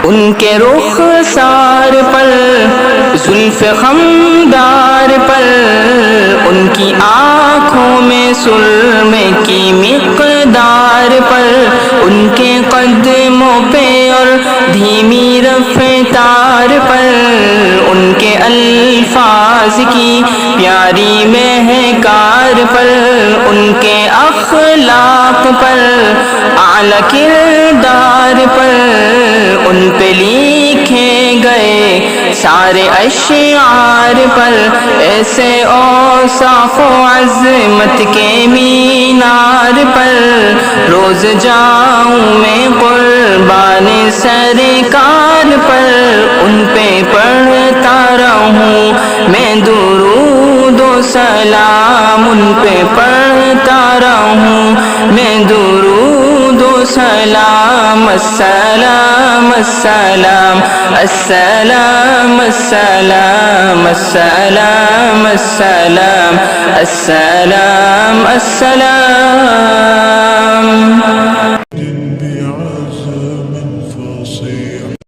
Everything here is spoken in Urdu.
ان کے رخسار پر، زلف خمدار پر، ان کی آنکھوں میں سرمے کی مقدار پر، ان کے قدموں پہ اور دھیمی رفتار پر، ان کے الفاظ کی پیاری مہکار پر، ان کے اخلاق پر، اعلیٰ کردار پر، ان پہ لکھے گئے سارے اشعار پر، ایسے اوصاف و عظمت کے مینار پر، روز جاؤں میں قربان سرکار پر، ان پہ پڑھتا رہوں میں درود و سلام، ان پہ پڑھتا رہوں میں درود و سلام، السلام السلام السلام السلام السلام السلام السلام السلام